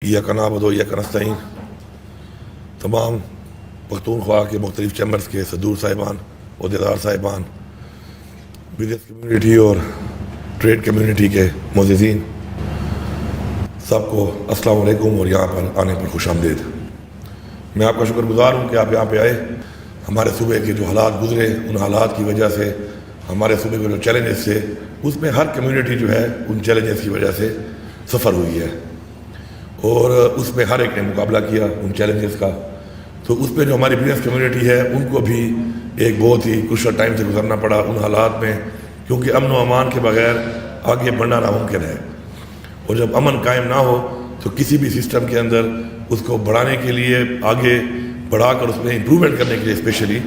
ایاک نعبد و ایاک نستعین تمام پختونخوا کے مختلف چیمبرز کے صدور صاحبان، عہدیدار صاحبان، بزنس کمیونٹی اور ٹریڈ کمیونٹی کے معززین، سب کو السلام علیکم اور یہاں پر آنے پر خوش آمدید۔ میں آپ کا شکر گزار ہوں کہ آپ یہاں پہ آئے۔ ہمارے صوبے کے جو حالات گزرے، ان حالات کی وجہ سے ہمارے صوبے کے جو چیلنجز تھے، اس میں ہر کمیونٹی جو ہے ان چیلنجز کی وجہ سے سفر ہوئی ہے، اور اس میں ہر ایک نے مقابلہ کیا ان چیلنجز کا۔ تو اس پہ جو ہماری بزنس کمیونٹی ہے ان کو بھی ایک بہت ہی کروشل ٹائم سے گزرنا پڑا ان حالات میں، کیونکہ امن و امان کے بغیر آگے بڑھنا ناممکن ہے، اور جب امن قائم نہ ہو تو کسی بھی سسٹم کے اندر اس کو بڑھانے کے لیے، آگے بڑھا کر اس میں امپرومنٹ کرنے کے لیے اسپیشلی،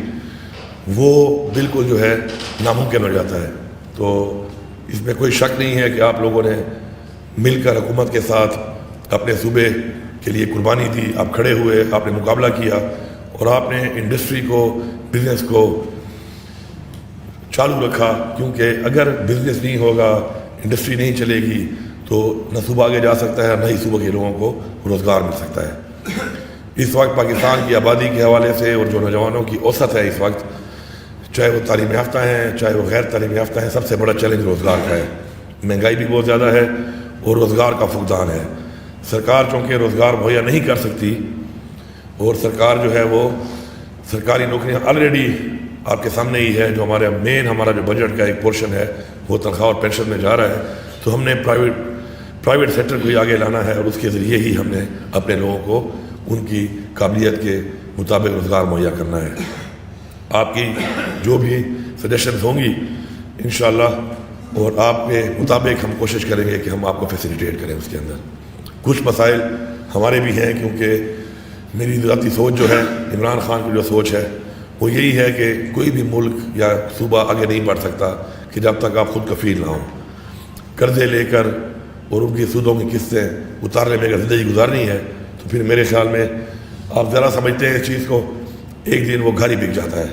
وہ بالکل جو ہے ناممکن ہو جاتا ہے۔ تو اس میں کوئی شک نہیں ہے کہ آپ لوگوں نے مل کر حکومت کے ساتھ اپنے صوبے کے لیے قربانی دی، آپ کھڑے ہوئے، آپ نے مقابلہ کیا، اور آپ نے انڈسٹری کو، بزنس کو چالو رکھا، کیونکہ اگر بزنس نہیں ہوگا، انڈسٹری نہیں چلے گی تو نہ صوبہ آگے جا سکتا ہے، نہ ہی صوبہ کے لوگوں کو روزگار مل سکتا ہے۔ اس وقت پاکستان کی آبادی کے حوالے سے اور جو نوجوانوں کی اوسط ہے اس وقت، چاہے وہ تعلیم یافتہ ہیں چاہے وہ غیر تعلیم یافتہ ہیں، سب سے بڑا چیلنج روزگار کا ہے۔ مہنگائی بھی بہت زیادہ ہے اور روزگار کا فقدان ہے۔ سرکار چونکہ روزگار مہیا نہیں کر سکتی، اور سرکار جو ہے وہ سرکاری نوکریاں آلریڈی آپ کے سامنے ہی ہے، جو ہمارا جو بجٹ کا ایک پورشن ہے وہ تنخواہ اور پینشن میں جا رہا ہے، تو ہم نے پرائیویٹ سیکٹر کو ہی آگے لانا ہے، اور اس کے ذریعے ہی ہم نے اپنے لوگوں کو ان کی قابلیت کے مطابق روزگار مہیا کرنا ہے۔ آپ کی جو بھی سجیشنز ہوں گی انشاءاللہ، اور آپ کے مطابق ہم کوشش کریں گے کہ ہم آپ کو فیسیلیٹیٹ کریں۔ اس کے اندر کچھ مسائل ہمارے بھی ہیں، کیونکہ میری ذاتی سوچ جو ہے، عمران خان کی جو سوچ ہے وہ یہی ہے کہ کوئی بھی ملک یا صوبہ آگے نہیں بڑھ سکتا کہ جب تک آپ خود کفیل نہ ہوں۔ قرضے لے کر اور ان کی سودوں کی قسطیں اتارنے میں اگر زندگی گزارنی ہے تو پھر میرے خیال میں آپ ذرا سمجھتے ہیں اس چیز کو، ایک دن وہ گھر ہی بک جاتا ہے،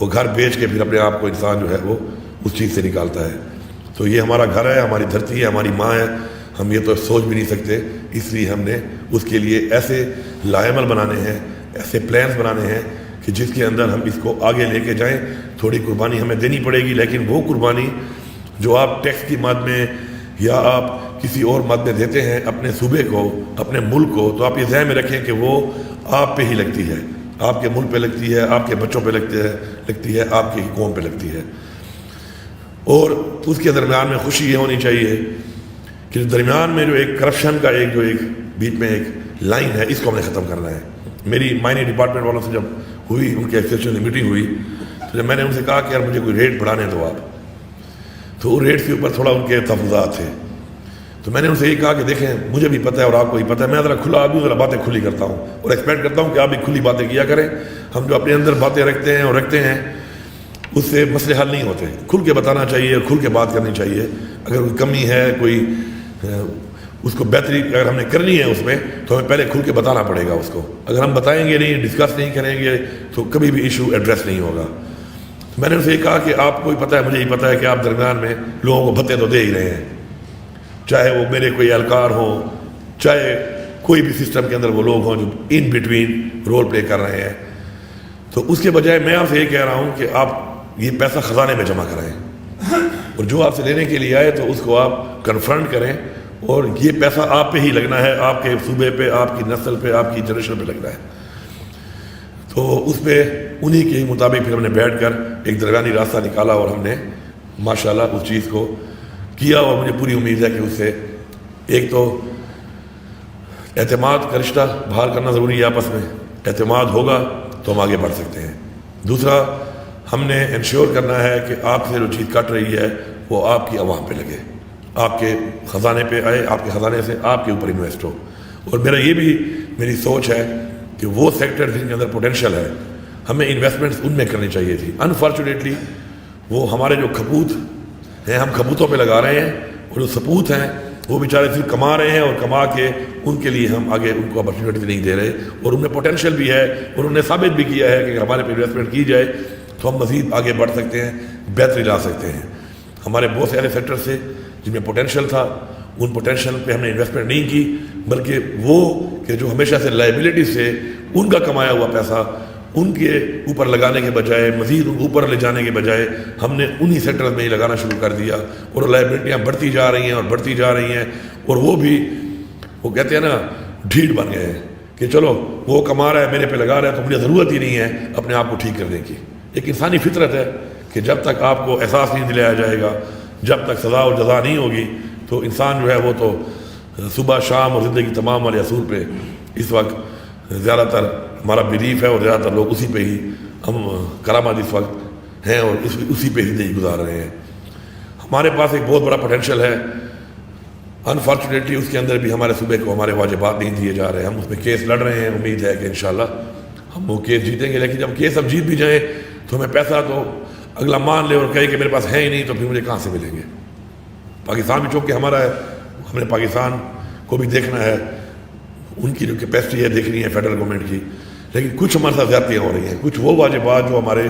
وہ گھر بیچ کے پھر اپنے آپ کو انسان جو ہے وہ اس چیز سے نکالتا ہے۔ تو یہ ہمارا گھر ہے، ہماری دھرتی ہے، ہماری ماں ہے، ہم یہ تو سوچ بھی نہیں سکتے، اس لیے ہم نے اس کے لیے ایسے لائحہ عمل بنانے ہیں، ایسے پلانز بنانے ہیں کہ جس کے اندر ہم اس کو آگے لے کے جائیں۔ تھوڑی قربانی ہمیں دینی پڑے گی، لیکن وہ قربانی جو آپ ٹیکس کی مد میں یا آپ کسی اور مد میں دیتے ہیں اپنے صوبے کو، اپنے ملک کو، تو آپ یہ ذہن میں رکھیں کہ وہ آپ پہ ہی لگتی ہے، آپ کے ملک پہ لگتی ہے، آپ کے بچوں پہ لگتی ہے، آپ کی قوم پہ لگتی ہے۔ اور اس کے درمیان میں خوشی یہ ہونی چاہیے کہ درمیان میں جو ایک کرپشن کا ایک بیچ میں ایک لائن ہے، اس کو ہم نے ختم کرنا ہے۔ میری مائننگ ڈپارٹمنٹ والوں سے جب ہوئی، ان کے ایسوسیشن کی میٹنگ ہوئی، تو جب میں نے ان سے کہا کہ یار مجھے کوئی ریٹ بڑھانے دو آپ، تو وہ ریٹ کے اوپر تھوڑا ان کے تفاوضات تھے، تو میں نے ان سے یہ کہا کہ دیکھیں مجھے بھی پتہ ہے اور آپ کو بھی پتہ ہے، میں ذرا کھلا آدمی، ذرا باتیں کھلی کرتا ہوں، اور ایکسپیکٹ کرتا ہوں کہ آپ بھی کھلی باتیں کیا کریں۔ ہم جو اپنے اندر باتیں رکھتے ہیں اور رکھتے ہیں اس سے مسئلے حل نہیں ہوتے۔ کھل کے بتانا چاہیے اور کھل کے بات کرنی چاہیے۔ اگر کوئی کمی ہے، کوئی اس کو بہتری اگر ہم نے کرنی ہے اس میں، تو ہمیں پہلے کھل کے بتانا پڑے گا اس کو۔ اگر ہم بتائیں گے نہیں، ڈسکس نہیں کریں گے، تو کبھی بھی ایشو ایڈریس نہیں ہوگا۔ میں نے ان سے یہ کہا کہ آپ کو بھی پتہ ہے، مجھے ہی پتہ ہے کہ آپ درمیان میں لوگوں کو بھتے تو دے ہی رہے ہیں، چاہے وہ میرے کوئی اہلکار ہوں، چاہے کوئی بھی سسٹم کے اندر وہ لوگ ہوں جو ان بٹوین رول پلے کر رہے ہیں۔ تو اس کے بجائے میں آپ سے یہ کہہ رہا ہوں کہ آپ یہ پیسہ خزانے میں جمع کرائیں، اور جو آپ سے لینے کے لیے آئے تو اس کو آپ کنفرنٹ کریں، اور یہ پیسہ آپ پہ ہی لگنا ہے، آپ کے صوبے پہ، آپ کی نسل پہ، آپ کی جنریشن پہ لگنا ہے۔ تو اس پہ انہی کے مطابق پھر ہم نے بیٹھ کر ایک درمیانی راستہ نکالا، اور ہم نے ماشاءاللہ اس چیز کو کیا، اور مجھے پوری امید ہے کہ اس سے ایک تو اعتماد کا رشتہ بحال کرنا ضروری ہے، آپس میں اعتماد ہوگا تو ہم آگے بڑھ سکتے ہیں۔ دوسرا، ہم نے انشور کرنا ہے کہ آپ سے جو چیز کٹ رہی ہے وہ آپ کی عوام پہ لگے، آپ کے خزانے پہ آئے، آپ کے خزانے سے آپ کے اوپر انویسٹ ہو۔ اور میری سوچ ہے کہ وہ سیکٹر جن کے اندر پوٹینشیل ہے، ہمیں انویسٹمنٹس ان میں کرنی چاہیے تھی۔ انفارچونیٹلی وہ ہمارے جو کھپوت ہیں، ہم کھپوتوں پہ لگا رہے ہیں، اور جو سپوت ہیں وہ بیچارے صرف کما رہے ہیں، اور کما کے ان کے لیے ہم آگے ان کو اپرچونیٹی نہیں دے رہے، اور ان میں پوٹینشیل بھی ہے، اور انہوں نے ثابت بھی کیا ہے کہ ہمارے پہ انویسٹمنٹ کی جائے تو ہم مزید آگے بڑھ سکتے ہیں، بہتری لا سکتے ہیں۔ ہمارے بہت سے ایسے سیکٹر سے جن میں پوٹینشیل تھا، ان پوٹینشیل پہ ہم نے انویسٹمنٹ نہیں کی، بلکہ وہ کہ جو ہمیشہ سے لائبلٹی سے ان کا کمایا ہوا پیسہ ان کے اوپر لگانے کے بجائے، مزید ان کو اوپر لے جانے کے بجائے ہم نے انہی سیکٹر میں ہی لگانا شروع کر دیا، اور لائبلٹیاں بڑھتی جا رہی ہیں اور بڑھتی جا رہی ہیں، اور وہ بھی وہ کہتے ہیں نا ڈھیٹ بن گئے ہیں کہ چلو وہ کما رہا ہے میرے پہ لگا رہا ہے تو مجھے ضرورت ہی نہیں ہے اپنے آپ کو ٹھیک کرنے کی۔ ایک انسانی فطرت ہے کہ جب تک آپ کو احساس نہیں دلایا جائے گا، جب تک سزا اور جزا نہیں ہوگی، تو انسان جو ہے وہ تو صبح شام اور زندگی تمام والے اصول پہ اس وقت زیادہ تر ہمارا بلیف ہے، اور زیادہ تر لوگ اسی پہ ہی ہم کرامات اس وقت ہیں اور اسی پہ زندگی گزار رہے ہیں۔ ہمارے پاس ایک بہت بڑا پوٹینشیل ہے، انفارچونیٹلی اس کے اندر بھی ہمارے صوبے کو ہمارے واجبات نہیں دیے جا رہے ہیں۔ ہم اس پہ کیس لڑ رہے ہیں، امید ہے کہ انشاءاللہ ہم وہ کیس جیتیں گے، لیکن جب کیس اب جیت بھی جائیں تو ہمیں پیسہ تو اگلا مان لے اور کہے کہ میرے پاس ہے ہی نہیں، تو پھر مجھے کہاں سے ملیں گے؟ پاکستان بھی چونکہ ہمارا ہے، ہم نے پاکستان کو بھی دیکھنا ہے، ان کی جو کیپیسٹی ہے دیکھنی ہے فیڈرل گورنمنٹ کی، لیکن کچھ ہمارے ساتھ زیادتیاں ہو رہی ہیں، کچھ وہ واجبات جو ہمارے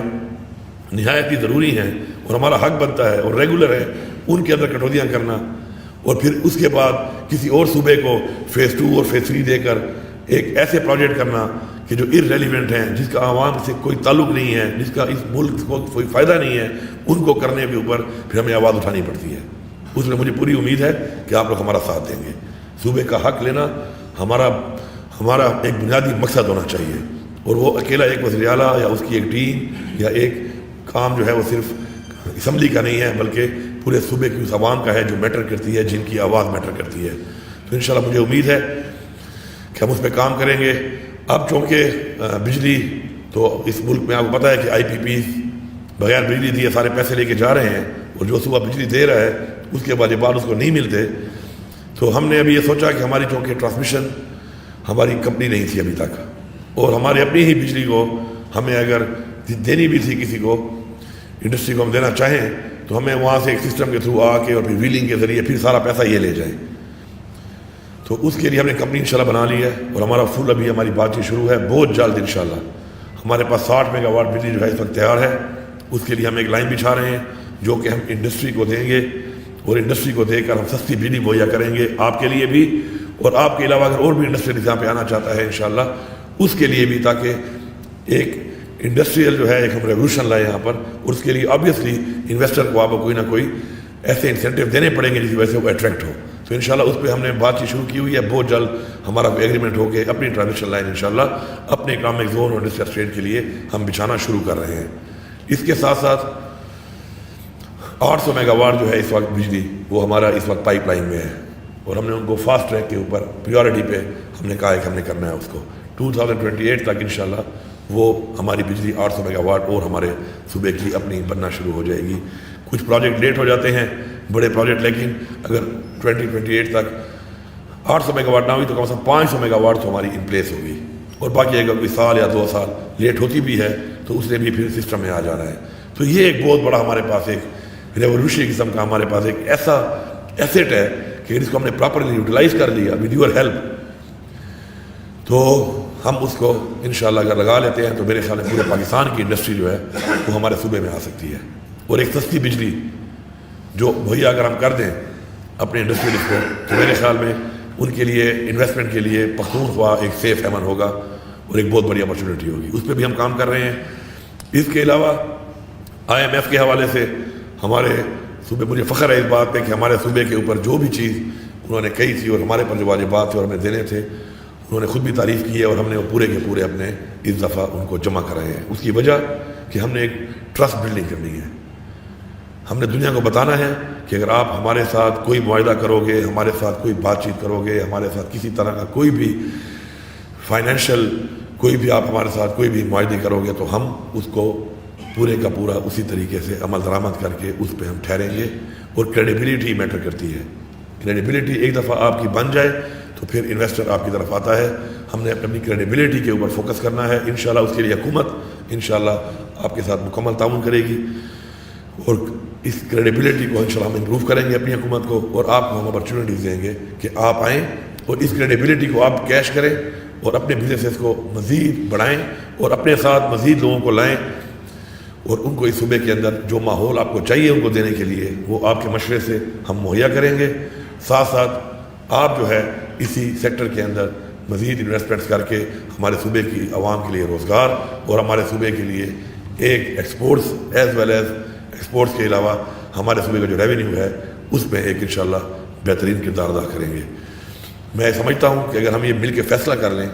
نہایت ہی ضروری ہیں اور ہمارا حق بنتا ہے اور ریگولر ہے، ان کے اندر کٹوتیاں کرنا، اور پھر اس کے بعد کسی اور صوبے کو فیز 2 اور فیز 3 دے کر ایک ایسے پروجیکٹ کرنا کہ جو ارریلیونٹ ہیں، جس کا عوام سے کوئی تعلق نہیں ہے، جس کا اس ملک کو کوئی فائدہ نہیں ہے، ان کو کرنے کے اوپر پھر ہمیں آواز اٹھانی پڑتی ہے۔ اس میں مجھے پوری امید ہے کہ آپ لوگ ہمارا ساتھ دیں گے۔ صوبے کا حق لینا ہمارا ایک بنیادی مقصد ہونا چاہیے، اور وہ اکیلا ایک وزیر اعلیٰ یا اس کی ایک ٹیم یا ایک کام جو ہے وہ صرف اسمبلی کا نہیں ہے، بلکہ پورے صوبے کی اس عوام کا ہے جو میٹر کرتی ہے، جن کی آواز میٹر کرتی ہے۔ تو انشاءاللہ مجھے امید ہے کہ ہم اس پہ کام کریں گے۔ اب چونکہ بجلی تو اس ملک میں آپ کو پتہ ہے کہ IPPs بغیر بجلی دیے سارے پیسے لے کے جا رہے ہیں، اور جو صبح بجلی دے رہا ہے اس کے بعد اس کو نہیں ملتے، تو ہم نے ابھی یہ سوچا کہ ہماری چونکہ ٹرانسمیشن ہماری کمپنی نہیں تھی ابھی تک، اور ہمارے اپنی ہی بجلی کو ہمیں اگر دینی بھی تھی کسی کو، انڈسٹری کو ہم دینا چاہیں تو ہمیں وہاں سے ایک سسٹم کے تھرو آ کے اور پھر ویلنگ کے ذریعے پھر سارا پیسہ یہ لے جائیں، تو اس کے لیے ہم نے کمپنی انشاءاللہ بنا لی ہے، اور ہمارا فل ابھی ہماری بات چیت شروع ہے، بہت جلد انشاءاللہ ہمارے پاس 60 میگا واٹ بجلی جو ہے اس وقت تیار ہے۔ اس کے لیے ہم ایک لائن بچھا رہے ہیں جو کہ ہم انڈسٹری کو دیں گے، اور انڈسٹری کو دے کر ہم سستی بجلی مہیا کریں گے آپ کے لیے بھی، اور آپ کے علاوہ اگر اور بھی انڈسٹری یہاں پہ آنا چاہتا ہے انشاءاللہ اس کے لیے بھی، تاکہ ایک انڈسٹریل جو ہے ایک ہم ریولوشن لائے یہاں پر، اور اس کے لیے آبویسلی انویسٹر کو آپ کو کوئی نہ کوئی ایسے انسینٹیو دینے پڑیں گے جس کی وجہ سے وہ اٹریکٹ ہو۔ تو انشاءاللہ اس پہ ہم نے بات چیت شروع کی ہوئی ہے، بہت جلد ہمارا کوئی ایگریمنٹ ہو کے اپنی ٹرانزیکشن لائن انشاءاللہ اپنے اکنامک زون اور انڈسٹریل اسٹیٹ کے لیے ہم بچھانا شروع کر رہے ہیں۔ اس کے ساتھ ساتھ 800 میگا واٹ جو ہے اس وقت بجلی وہ ہمارا اس وقت پائپ لائن میں ہے، اور ہم نے ان کو فاسٹ ٹریک کے اوپر پریورٹی پہ ہم نے کہا ہے کہ ہم نے کرنا ہے اس کو 2028 تک انشاءاللہ وہ ہماری بجلی 800 میگا واٹ اور ہمارے صوبے کی اپنی بننا شروع ہو جائے گی۔ کچھ پروجیکٹ لیٹ ہو جاتے ہیں بڑے پروجیکٹ، لیکن اگر 2028 تک 800 میگا واٹ نہ ہوئی تو کم از کم 500 میگا واٹ تو ہماری ان پلیس ہوگی، اور باقی اگر کوئی سال یا 2 سال لیٹ ہوتی بھی ہے تو اس نے بھی پھر سسٹم میں آ جانا ہے۔ تو یہ ایک بہت بڑا ہمارے پاس ایک ریولیوشنری قسم کا ہمارے پاس ایک ایسا ایسیٹ ہے کہ اس کو ہم نے پراپرلی یوٹیلائز کر لیا ود یور ہیلپ، تو ہم اس کو انشاءاللہ اگر لگا لیتے ہیں تو میرے خیال میں پورے پاکستان کی انڈسٹری جو ہے وہ ہمارے صوبے میں آ سکتی ہے، اور ایک سستی بجلی جو مہیا اگر ہم کر دیں اپنے انڈسٹریز کو تو میرے خیال میں ان کے لیے انویسٹمنٹ کے لیے پختونخوا ایک سیف ہیون ہوگا اور ایک بہت بڑی اپرچونیٹی ہوگی۔ اس پہ بھی ہم کام کر رہے ہیں۔ اس کے علاوہ IMF کے حوالے سے ہمارے صوبے، مجھے فخر ہے اس بات پہ کہ ہمارے صوبے کے اوپر جو بھی چیز انہوں نے کہی تھی اور ہمارے پر جو واجبات تھے اور ہمیں دینے تھے انہوں نے خود بھی تعریف کی ہے، اور ہم نے وہ پورے کے پورے اپنے اس دفعہ ان کو جمع کرائے ہیں۔ اس کی وجہ کہ ہم نے ایک ٹرسٹ بلڈنگ کرنی ہے، ہم نے دنیا کو بتانا ہے کہ اگر آپ ہمارے ساتھ کوئی معاہدہ کرو گے، ہمارے ساتھ کوئی بات چیت کرو گے، ہمارے ساتھ کسی طرح کا کوئی بھی فائنینشیل کوئی بھی آپ ہمارے ساتھ کوئی بھی معاہدے کرو گے تو ہم اس کو پورے کا پورا اسی طریقے سے عمل درآمد کر کے اس پہ ہم ٹھہریں گے۔ اور کریڈیبلٹی میٹر کرتی ہے، کریڈیبلٹی ایک دفعہ آپ کی بن جائے تو پھر انویسٹر آپ کی طرف آتا ہے۔ ہم نے اپنی کریڈیبلٹی کے اوپر فوکس کرنا ہے انشاءاللہ۔ اس کے لیے حکومت انشاءاللہ آپ کے ساتھ مکمل تعاون کرے گی، اور اس کریڈیبلٹی کو انشاءاللہ ہم امپروو کریں گے اپنی حکومت کو، اور آپ کو ہم اپرچونیٹیز دیں گے کہ آپ آئیں اور اس کریڈیبلٹی کو آپ کیش کریں اور اپنے بزنسز کو مزید بڑھائیں اور اپنے ساتھ مزید لوگوں کو لائیں، اور ان کو اس صوبے کے اندر جو ماحول آپ کو چاہیے ان کو دینے کے لیے وہ آپ کے مشورے سے ہم مہیا کریں گے۔ ساتھ ساتھ آپ جو ہے اسی سیکٹر کے اندر مزید انویسٹمنٹس کر کے ہمارے صوبے کی عوام کے لیے روزگار اور ہمارے صوبے کے لیے ایک exports as well as exports کے علاوہ ہمارے صوبے کا جو ریونیو ہے اس میں ایک انشاءاللہ بہترین کردار ادا کریں گے۔ میں سمجھتا ہوں کہ اگر ہم یہ مل کے فیصلہ کر لیں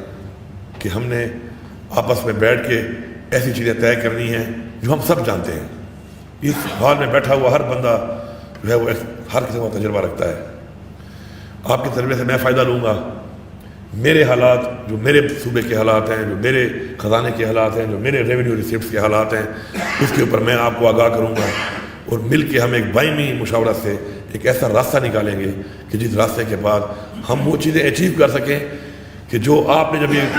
کہ ہم نے آپس میں بیٹھ کے ایسی چیزیں طے کرنی ہیں جو ہم سب جانتے ہیں، اس ہال میں بیٹھا ہوا ہر بندہ جو ہے وہ ہر قسم کا تجربہ رکھتا ہے، آپ کے تجربے سے میں فائدہ لوں گا، میرے حالات جو میرے صوبے کے حالات ہیں، جو میرے خزانے کے حالات ہیں، جو میرے ریونیو ریسیپٹس کے حالات ہیں، اس کے اوپر میں آپ کو آگاہ کروں گا، اور مل کے ہم ایک باہمی مشاورت سے ایک ایسا راستہ نکالیں گے کہ جس راستے کے بعد ہم وہ چیزیں اچیو کر سکیں کہ جو آپ نے جب یہ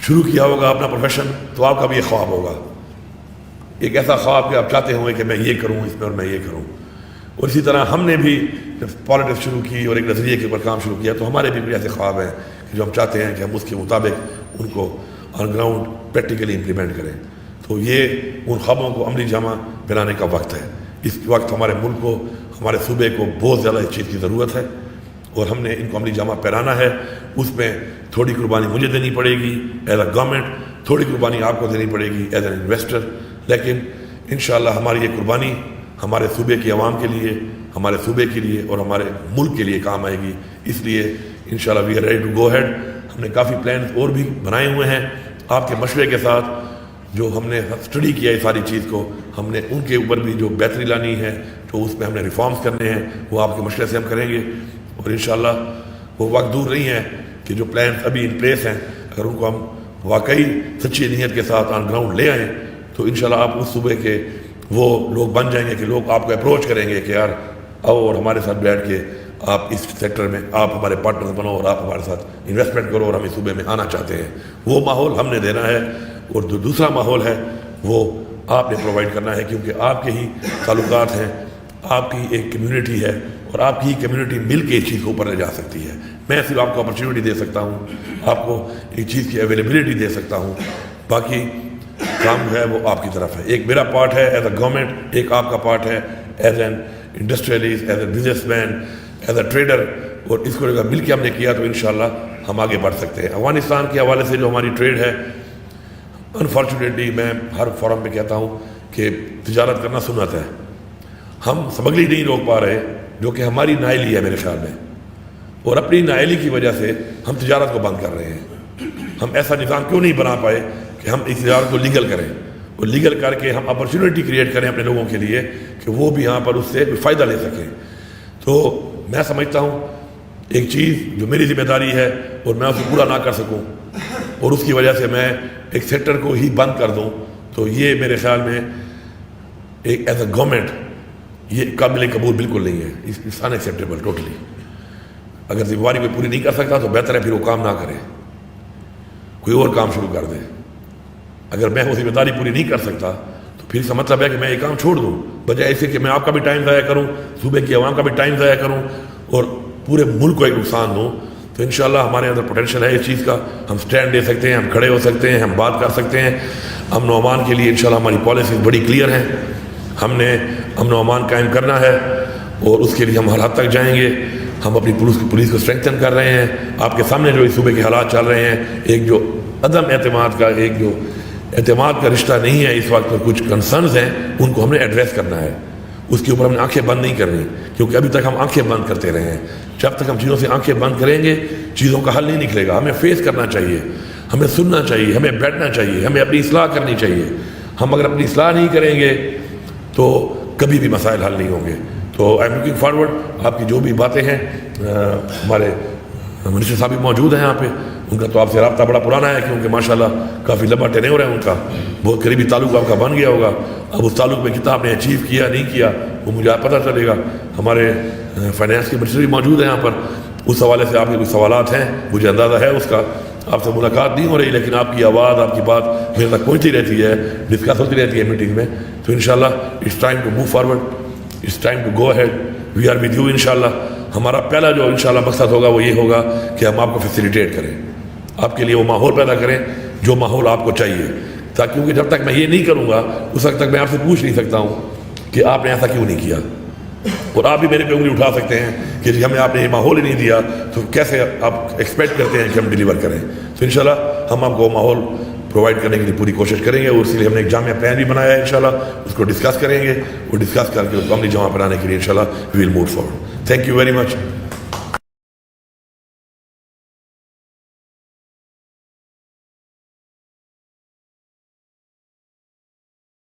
شروع کیا ہوگا اپنا پروفیشن تو آپ کا بھی یہ خواب ہوگا، ایک ایسا خواب کہ آپ چاہتے ہوں گے کہ میں یہ کروں اس میں اور میں یہ کروں۔ اور اسی طرح ہم نے بھی جب پالیٹکس شروع کی اور ایک نظریے کے اوپر کام شروع کیا تو ہمارے بھی کچھ ایسے خواب ہیں کہ جو ہم چاہتے ہیں کہ ہم اس کے مطابق ان کو آن گراؤنڈ پریکٹیکلی امپلیمنٹ کریں۔ تو یہ ان خوابوں کو عملی جامہ پہنانے کا وقت ہے۔ اس وقت ہمارے ملک کو، ہمارے صوبے کو بہت زیادہ اس چیز کی ضرورت ہے اور ہم نے ان کو عملی جامہ پہنانا ہے۔ اس میں تھوڑی قربانی مجھے دینی پڑے گی ایز اے گورنمنٹ، تھوڑی قربانی آپ کو دینی پڑے گی ایز این انویسٹر، لیکن انشاءاللہ ہماری یہ قربانی ہمارے صوبے کی عوام کے لیے، ہمارے صوبے کے لیے اور ہمارے ملک کے لیے کام آئے گی۔ اس لیے انشاءاللہ we are ready to go ahead. ہم نے کافی پلانز اور بھی بنائے ہوئے ہیں آپ کے مشورے کے ساتھ، جو ہم نے اسٹڈی کیا ہے ساری چیز کو، ہم نے ان کے اوپر بھی جو بہتری لانی ہے، جو اس میں ہم نے ریفارمز کرنے ہیں، وہ آپ کے مشورے سے ہم کریں گے۔ اور انشاءاللہ وہ وقت دور نہیں ہے کہ جو پلانز ابھی ان پلیس ہیں اگر ان کو ہم واقعی سچی نیت کے ساتھ آن گراؤنڈ لے آئیں تو انشاءاللہ آپ اس صوبے کے وہ لوگ بن جائیں گے کہ لوگ آپ کو اپروچ کریں گے کہ یار آؤ اور ہمارے ساتھ بیٹھ کے آپ اس سیکٹر میں آپ ہمارے پارٹنرز بنو اور آپ ہمارے ساتھ انویسٹمنٹ کرو اور ہم اس صوبے میں آنا چاہتے ہیں۔ وہ ماحول ہم نے دینا ہے، اور جو دوسرا ماحول ہے وہ آپ نے پرووائڈ کرنا ہے، کیونکہ آپ کے ہی تعلقات ہیں، آپ کی ایک کمیونٹی ہے اور آپ کی کمیونٹی مل کے اس چیز کو اوپر لے جا سکتی ہے۔ میں صرف آپ کو اپرچونٹی دے سکتا ہوں، آپ کو ایک چیز کی اویلیبلٹی دے سکتا ہوں، باقی کام جو ہے وہ آپ کی طرف ہے۔ ایک میرا پارٹ ہے ایز اے گورنمنٹ، ایک آپ کا پارٹ ہے as an industrialist, as a business man, as a trader, اور اس کو اگر مل کے ہم نے کیا تو انشاءاللہ ہم آگے بڑھ سکتے ہیں۔ افغانستان کے حوالے سے جو ہماری ٹریڈ ہے، انفارچونیٹلی میں ہر فورم پہ کہتا ہوں کہ تجارت کرنا سنت ہے، ہم سمگلنگ نہیں روک پا رہے جو کہ ہماری نااہلی ہے میرے خیال میں، اور اپنی نااہلی کی وجہ سے ہم تجارت کو بند کر رہے ہیں۔ ہم ایسا نظام کیوں نہیں بنا پائے کہ ہم اس تجارت کو لیگل کریں، اور لیگل کر کے ہم اپرچونیٹی کریٹ کریں اپنے لوگوں کے لیے کہ وہ بھی یہاں پر اس سے فائدہ لے سکیں۔ تو میں سمجھتا ہوں ایک چیز جو میری ذمہ داری ہے اور میں اسے پورا نہ کر سکوں اور اس کی وجہ سے میں ایک سیکٹر کو ہی بند کر دوں، تو یہ میرے خیال میں ایک ایز اے گورنمنٹ یہ قابل قبول بالکل نہیں ہے، اٹس ان ایکسیپٹیبل ٹوٹلی۔ اگر ذمہ داری کوئی پوری نہیں کر سکتا تو بہتر ہے پھر وہ کام نہ کرے، کوئی اور کام شروع کر دے۔ اگر میں وہ ذمہ داری پوری نہیں کر سکتا تو پھر اس کا مطلب ہے کہ میں یہ کام چھوڑ دوں، بجائے ایسے کہ میں آپ کا بھی ٹائم ضائع کروں، صوبے کی عوام کا بھی ٹائم ضائع کروں اور پورے ملک کو ایک نقصان دوں۔ تو انشاءاللہ ہمارے اندر پوٹینشیل ہے اس چیز کا، ہم سٹینڈ لے سکتے ہیں، ہم کھڑے ہو سکتے ہیں، ہم بات کر سکتے ہیں۔ امن و امان کے لیے انشاءاللہ ہماری پالیسیز بڑی کلیئر ہیں، ہم نے امن و امان قائم کرنا ہے اور اس کے لیے ہم ہر حد تک جائیں گے۔ ہم اپنی پولیس کو اسٹرینگتھن کر رہے ہیں۔ آپ کے سامنے جو اس صوبے کے حالات چل رہے ہیں، ایک جو عدم اعتماد کا، ایک جو اعتماد کا رشتہ نہیں ہے اس وقت، پر کچھ کنسرنز ہیں ان کو ہم نے ایڈریس کرنا ہے، اس کے اوپر ہم نے آنکھیں بند نہیں کرنی، کیونکہ ابھی تک ہم آنکھیں بند کرتے رہے ہیں۔ جب تک ہم چیزوں سے آنکھیں بند کریں گے چیزوں کا حل نہیں نکلے گا۔ ہمیں فیس کرنا چاہیے، ہمیں سننا چاہیے، ہمیں بیٹھنا چاہیے، ہمیں اپنی اصلاح کرنی چاہیے۔ ہم اگر اپنی اصلاح نہیں کریں گے تو کبھی بھی مسائل حل نہیں ہوں گے۔ تو آئی ایم لوکنگ فارورڈ، آپ کی جو بھی باتیں ہیں، ہمارے منسٹر صاحب بھی موجود ہیں یہاں پہ، ان کا تو آپ سے رابطہ بڑا پرانا ہے کیونکہ ماشاءاللہ کافی لمبا ٹینیور ہے ان کا، بہت قریبی تعلق آپ کا بن گیا ہوگا۔ اب اس تعلق میں کتنا آپ نے اچیو کیا نہیں کیا وہ مجھے پتہ چلے گا۔ ہمارے فائنانس کے منسٹر بھی موجود ہیں یہاں پر، اس حوالے سے آپ کے کچھ سوالات ہیں، مجھے اندازہ ہے اس کا۔ آپ سے ملاقات نہیں ہو رہی لیکن آپ کی آواز، آپ کی بات میرے تک پہنچتی رہتی ہے، ڈسکس ہوتی رہتی ہے میٹنگ میں۔ تو انشاءاللہ it's time to move forward, it's time to go ahead, we are with you انشاءاللہ۔ ہمارا پہلا جو انشاءاللہ مقصد ہوگا وہ یہ ہوگا کہ ہم آپ کو فیسیلیٹیٹ کریں، آپ کے لیے وہ ماحول پیدا کریں جو ماحول آپ کو چاہیے، تاکہ کیونکہ جب تک میں یہ نہیں کروں گا اس وقت تک میں آپ سے پوچھ نہیں سکتا ہوں کہ آپ نے ایسا کیوں نہیں کیا، اور آپ بھی میرے پہ انگلی اٹھا سکتے ہیں کہ جی ہمیں آپ نے یہ ماحول ہی نہیں دیا تو کیسے آپ ایکسپیکٹ کرتے ہیں کہ ہم ڈیلیور کریں. تو انشاءاللہ ہم آپ کو ماحول پرووائڈ کرنے کے لیے پوری کوشش کریں گے, اور اسی لیے ہم نے ایک جامع پلان بھی بنایا ہے. انشاءاللہ اس کو ڈسکس کریں گے, وہ ڈسکس کر کے اس کو عملی جامع بنانے کے لیے انشاءاللہ we will move forward. Thank you very much.